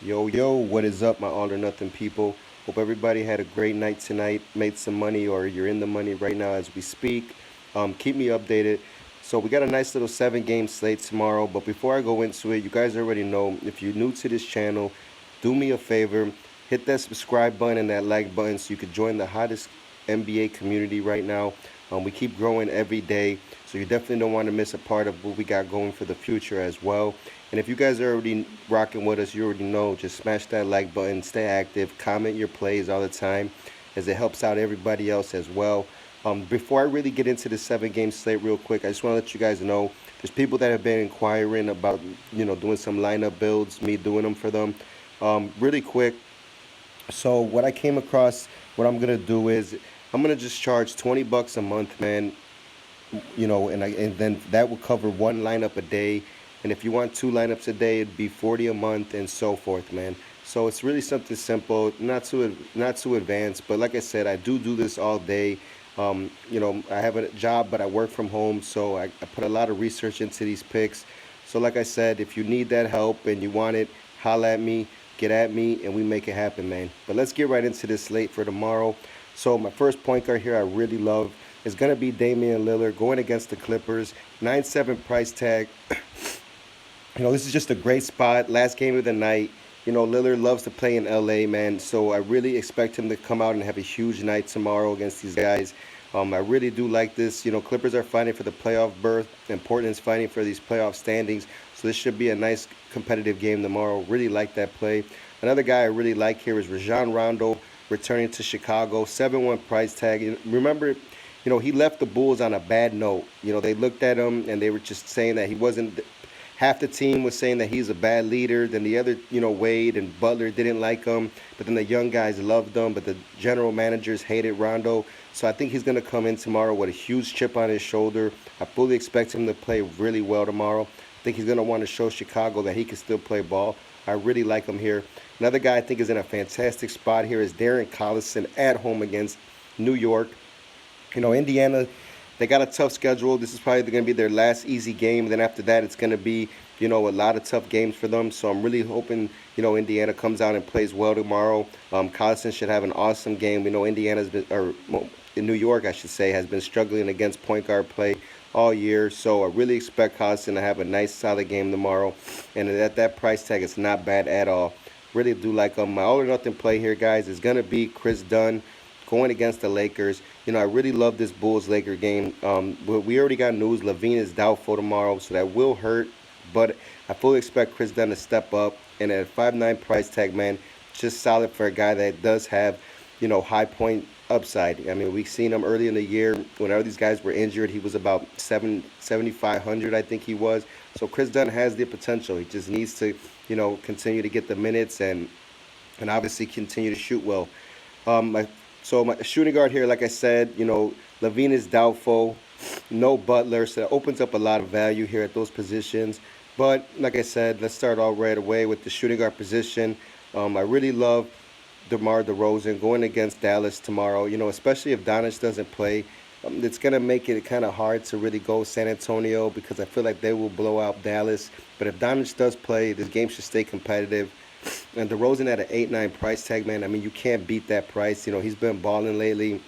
Yo, yo, what is up, my all or nothing people? Hope everybody had a great night tonight, made some money, or you're in the money right now as we speak. Keep me updated. So, we got a nice little 7 game slate tomorrow. But before I go into it, you guys already know if you're new to this channel, do me a favor, hit that subscribe button and that like button so you can join the hottest NBA community right now. We keep growing every day, so you definitely don't want to miss a part of what we got going for the future as well. And if you guys are already rocking with us, you already know, just smash that like button, stay active, comment your plays all the time, as it helps out everybody else as well. Before I really get into the 7 game slate real quick, I just want to let you guys know there's people that have been inquiring about, doing some lineup builds, me doing them for them. Really quick, so what I came across, what I'm gonna do is I'm gonna just charge 20 bucks a month, man. And then that will cover one lineup a day. And if you want 2 lineups a day, it'd be 40 a month and so forth, man. So it's really something simple, not too advanced. But like I said, I do this all day. I have a job, but I work from home, so I put a lot of research into these picks. So like I said, if you need that help and you want it, holla at me, get at me, and we make it happen, man. But let's get right into this slate for tomorrow. So my first point guard here I really love is going to be Damian Lillard going against the Clippers. 9-7 price tag. This is just a great spot. Last game of the night. Lillard loves to play in LA, man. So I really expect him to come out and have a huge night tomorrow against these guys. I really do like this. Clippers are fighting for the playoff berth, and Portland's fighting for these playoff standings. So this should be a nice competitive game tomorrow. Really like that play. Another guy I really like here is Rajon Rondo returning to Chicago. 7-1 price tag. Remember, he left the Bulls on a bad note. They looked at him and they were just saying that he wasn't. Half the team was saying that he's a bad leader. Then the other, Wade and Butler didn't like him. But then the young guys loved him. But the general managers hated Rondo. So I think he's going to come in tomorrow with a huge chip on his shoulder. I fully expect him to play really well tomorrow. I think he's going to want to show Chicago that he can still play ball. I really like him here. Another guy I think is in a fantastic spot here is Darren Collison at home against New York. Indiana, they got a tough schedule. This is probably going to be their last easy game. Then after that, it's going to be, a lot of tough games for them. So I'm really hoping, Indiana comes out and plays well tomorrow. Collison should have an awesome game. We know Indiana's been, or well, in New York, I should say, has been struggling against point guard play all year. So I really expect Collison to have a nice, solid game tomorrow. And at that price tag, it's not bad at all. Really do like them. My all or nothing play here, guys, is going to be Chris Dunn going against the Lakers. I really love this Bulls-Laker game. But we already got news. LaVine is doubtful tomorrow, so that will hurt. But I fully expect Chris Dunn to step up. And at a 5-9 price tag, man, just solid for a guy that does have, high point upside. I mean, we've seen him early in the year. Whenever these guys were injured, he was about 7,500, I think he was. So Chris Dunn has the potential. He just needs to, continue to get the minutes and obviously continue to shoot well. My shooting guard here, like I said, LaVine is doubtful. No Butler, so that opens up a lot of value here at those positions. But like I said, let's start all right away with the shooting guard position. I really love DeMar DeRozan going against Dallas tomorrow. Especially if Doncic doesn't play, it's gonna make it kind of hard to really go San Antonio because I feel like they will blow out Dallas. But if Doncic does play, this game should stay competitive. And DeRozan at an 8-9 price tag, man. I mean, you can't beat that price. He's been balling lately.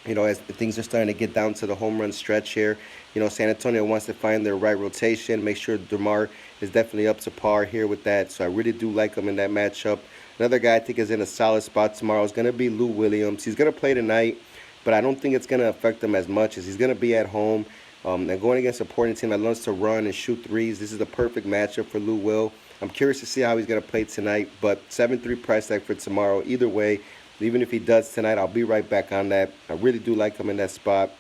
As things are starting to get down to the home run stretch here, San Antonio wants to find their right rotation, make sure DeMar is definitely up to par here with that. So I really do like him in that matchup. Another guy I think is in a solid spot tomorrow is going to be Lou Williams. He's going to play tonight, but I don't think it's going to affect him as much as he's going to be at home. And going against a Portland team that loves to run and shoot threes, this is the perfect matchup for Lou Will. I'm curious to see how he's going to play tonight, but 7-3 price tag for tomorrow. Either way, even if he does tonight, I'll be right back on that. I really do like him in that spot.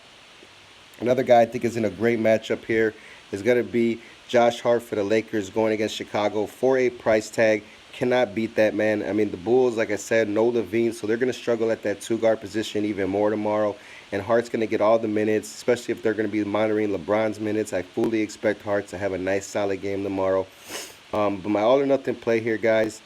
Another guy I think is in a great matchup here is going to be Josh Hart for the Lakers going against Chicago. 4-8 price tag. Cannot beat that, man. I mean, the Bulls, like I said, no LaVine, so they're going to struggle at that two-guard position even more tomorrow. And Hart's going to get all the minutes, especially if they're going to be monitoring LeBron's minutes. I fully expect Hart to have a nice, solid game tomorrow. But my all-or-nothing play here, guys,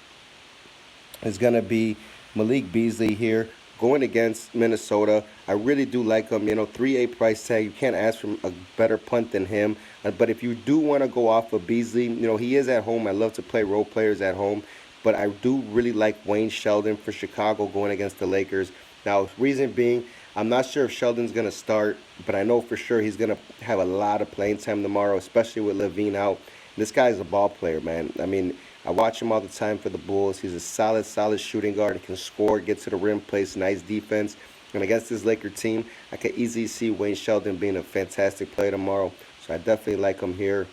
is going to be Malik Beasley here going against Minnesota. I really do like him. 3-8 price tag. You can't ask for a better punt than him. But if you do want to go off of Beasley, he is at home. I love to play role players at home. but I do really like Wayne Sheldon for Chicago going against the Lakers. Now, reason being, I'm not sure if Sheldon's going to start, but I know for sure he's going to have a lot of playing time tomorrow, especially with Levine out. This guy's a ball player, man. I mean, I watch him all the time for the Bulls. He's a solid shooting guard. He can score, get to the rim, plays nice defense. And against this Laker team, I could easily see Wayne Sheldon being a fantastic player tomorrow. So I definitely like him here.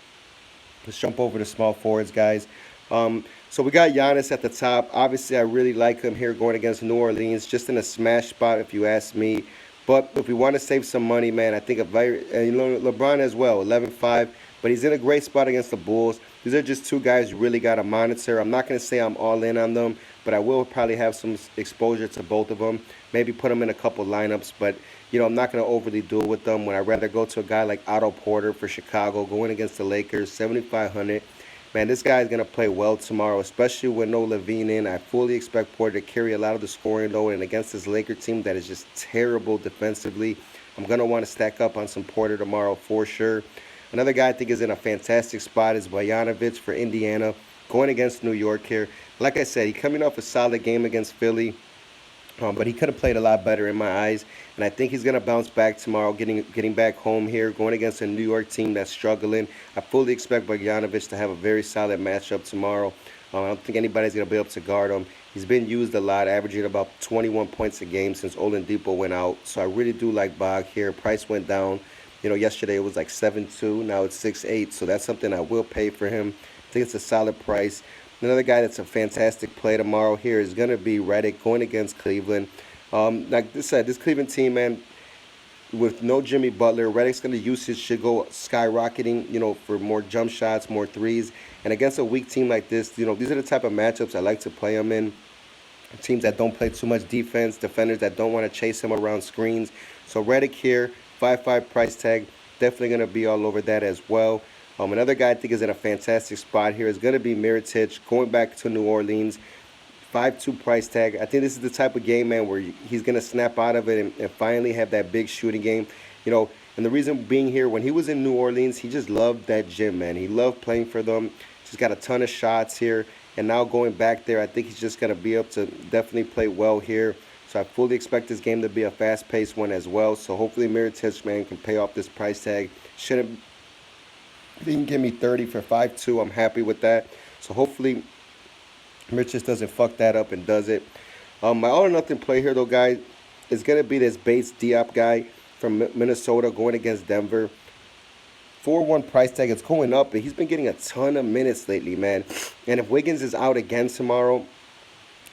Let's jump over to small forwards, guys. So we got Giannis at the top. Obviously, I really like him here going against New Orleans, just in a smash spot, if you ask me. But if we want to save some money, man, I think LeBron as well, 11-5. But he's in a great spot against the Bulls. These are just two guys you really got to monitor. I'm not going to say I'm all in on them, but I will probably have some exposure to both of them. Maybe put them in a couple lineups, but I'm not going to overly do it with them. When I'd rather go to a guy like Otto Porter for Chicago, going against the Lakers, 7,500. Man, this guy's going to play well tomorrow, especially with no Levine in. I fully expect Porter to carry a lot of the scoring load, and against this Laker team that is just terrible defensively, I'm going to want to stack up on some Porter tomorrow for sure. Another guy I think is in a fantastic spot is Bogdanovic for Indiana, going against New York here. Like I said, he's coming off a solid game against Philly. But he could have played a lot better in my eyes, and I think he's going to bounce back tomorrow, getting back home here, going against a New York team that's struggling. I fully expect Bogdanovic to have a very solid matchup tomorrow. I don't think anybody's going to be able to guard him. He's been used a lot, averaging about 21 points a game since Oladipo went out. So I really do like Bog here. Price went down. Yesterday it was like 7-2. Now it's 6-8. So that's something I will pay for him. I think it's a solid price. Another guy that's a fantastic play tomorrow here is going to be Redick going against Cleveland. Like I said, this Cleveland team, man, with no Jimmy Butler, Redick's going to usage should go skyrocketing, for more jump shots, more threes. And against a weak team like this, these are the type of matchups I like to play him in. Teams that don't play too much defense, defenders that don't want to chase him around screens. So Redick here, 5-5 price tag, definitely going to be all over that as well. Another guy I think is in a fantastic spot here is going to be Mirotic going back to New Orleans. 5-2 price tag. I think this is the type of game, man, where he's going to snap out of it and finally have that big shooting game. And the reason being here, when he was in New Orleans, he just loved that gym, man. He loved playing for them. Just got a ton of shots here. And now going back there, I think he's just going to be able to definitely play well here. So I fully expect this game to be a fast-paced one as well. So hopefully Mirotic, man, can pay off this price tag. Shouldn't. If he can give me 30 for 5-2, I'm happy with that. So hopefully Mitchell doesn't fuck that up and does it. My all or nothing play here, though, guys, is going to be this Bates Diop guy from Minnesota going against Denver. 4-1 price tag. It's going up, and he's been getting a ton of minutes lately, man. And if Wiggins is out again tomorrow,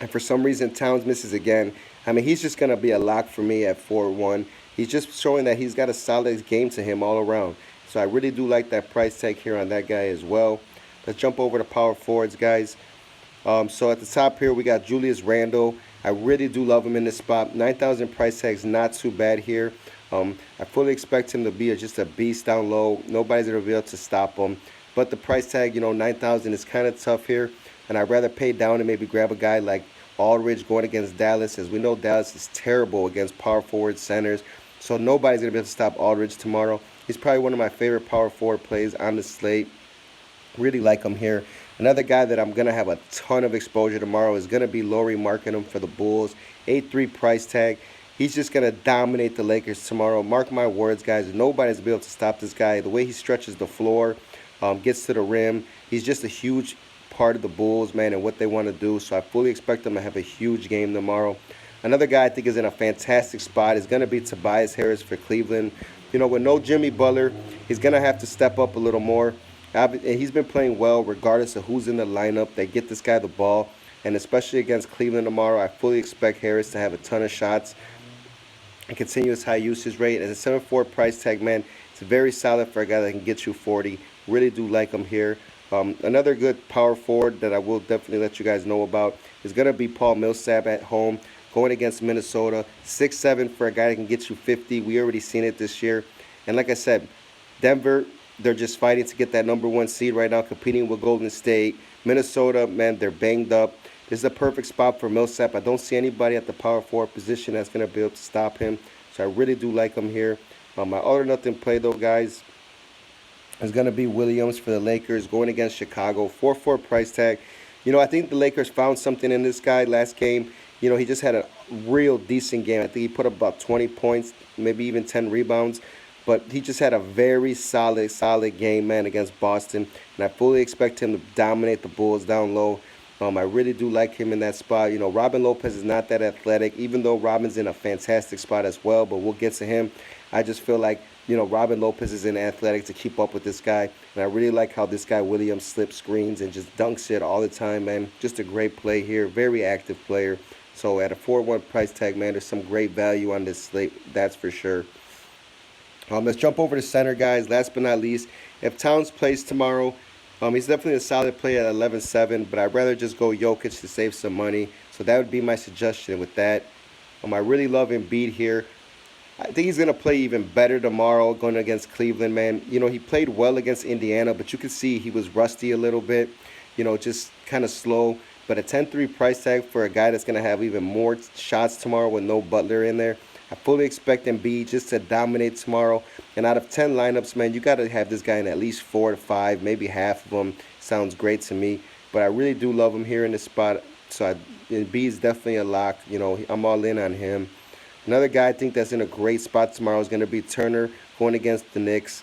and for some reason Towns misses again, I mean, he's just going to be a lock for me at 4-1. He's just showing that he's got a solid game to him all around. So I really do like that price tag here on that guy as well. Let's jump over to power forwards, guys. So at the top here, we got Julius Randle. I really do love him in this spot. 9,000 price tag's not too bad here. I fully expect him to be just a beast down low. Nobody's going to be able to stop him. But the price tag, 9,000 is kind of tough here. And I'd rather pay down and maybe grab a guy like Aldridge going against Dallas. As we know, Dallas is terrible against power forward centers. So nobody's going to be able to stop Aldridge tomorrow. He's probably one of my favorite power forward plays on the slate. Really like him here. Another guy that I'm going to have a ton of exposure tomorrow is going to be Lauri Markkanen for the Bulls. 8-3 price tag. He's just going to dominate the Lakers tomorrow. Mark my words, guys. Nobody's going to be able to stop this guy. The way he stretches the floor, gets to the rim. He's just a huge part of the Bulls, man, and what they want to do. So I fully expect them to have a huge game tomorrow. Another guy I think is in a fantastic spot is going to be Tobias Harris for Cleveland. With no Jimmy Butler, he's going to have to step up a little more. He's been playing well regardless of who's in the lineup. They get this guy the ball. And especially against Cleveland tomorrow, I fully expect Harris to have a ton of shots and continue his high usage rate. As a 7-4 price tag, man, it's very solid for a guy that can get you 40. Really do like him here. Another good power forward that I will definitely let you guys know about is going to be Paul Millsap at home going against Minnesota. 6'7" for a guy that can get you 50. We already seen it this year. And like I said, Denver, they're just fighting to get that #1 seed right now, competing with Golden State. Minnesota, man, they're banged up. This is a perfect spot for Millsap. I don't see anybody at the power forward position that's going to be able to stop him. So I really do like him here. My all or nothing play, though, guys, is going to be Williams for the Lakers going against Chicago. 4-4 price tag. I think the Lakers found something in this guy last game. He just had a real decent game. I think he put up about 20 points, maybe even 10 rebounds. But he just had a very solid game, man, against Boston. And I fully expect him to dominate the Bulls down low. I really do like him in that spot. Robin Lopez is not that athletic, even though Robin's in a fantastic spot as well, but we'll get to him. I just feel like, Robin Lopez is in athletic to keep up with this guy. And I really like how this guy, Williams, slips screens and just dunks it all the time, man. Just a great play here. Very active player. So at a 4-1 price tag, man, there's some great value on this slate. That's for sure. Let's jump over to center, guys. Last but not least, if Towns plays tomorrow, he's definitely a solid play at 11-7, but I'd rather just go Jokic to save some money. So that would be my suggestion with that. I really love Embiid here. I think he's going to play even better tomorrow going against Cleveland, man. He played well against Indiana, but you can see he was rusty a little bit, just kind of slow. But a 10-3 price tag for a guy that's going to have even more shots tomorrow with no Butler in there. I fully expect Embiid just to dominate tomorrow. And out of 10 lineups, man, you got to have this guy in at least 4 to 5, maybe half of them. Sounds great to me. But I really do love him here in this spot. So Embiid is definitely a lock. I'm all in on him. Another guy I think that's in a great spot tomorrow is going to be Turner going against the Knicks.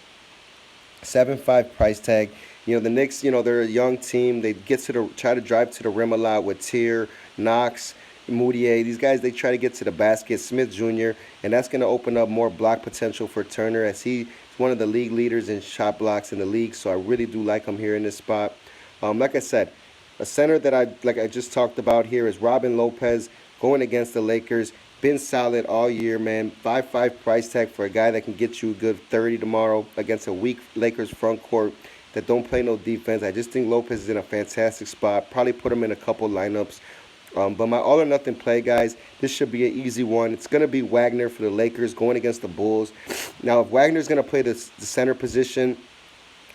7-5 price tag. The Knicks, they're a young team. They try to drive to the rim a lot with Tier, Knox, Moutier. These guys, they try to get to the basket. Smith Jr., and that's going to open up more block potential for Turner as he's one of the league leaders in shot blocks in the league. So I really do like him here in this spot. Like I said, a center that I just talked about here is Robin Lopez going against the Lakers. Been solid all year, man. 5-5 price tag for a guy that can get you a good 30 tomorrow against a weak Lakers front court that don't play no defense. I just think Lopez is in a fantastic spot. Probably put him in a couple lineups. But my all or nothing play, guys, this should be an easy one. It's going to be Wagner for the Lakers going against the Bulls. Now, if Wagner's going to play the center position,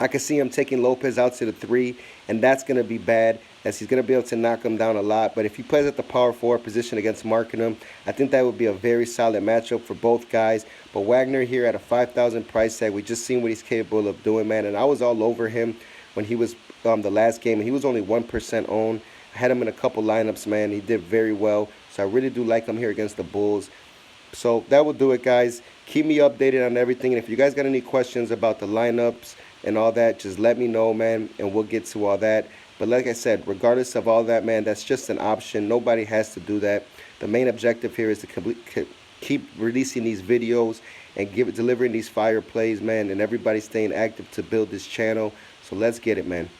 I can see him taking Lopez out to the 3, and that's going to be bad as he's going to be able to knock him down a lot. But if he plays at the power forward position against Markkanen, I think that would be a very solid matchup for both guys. But Wagner here at a 5,000 price tag, we just seen what he's capable of doing, man. And I was all over him when he was the last game, and he was only 1% owned. I had him in a couple lineups, man. He did very well. So I really do like him here against the Bulls. So that will do it, guys. Keep me updated on everything. And if you guys got any questions about the lineups and all that, just let me know, man, and we'll get to all that. But like I said, regardless of all that, man, that's just an option. Nobody has to do that. The main objective here is to keep releasing these videos and delivering these fire plays, man, and everybody staying active to build this channel. So let's get it, man.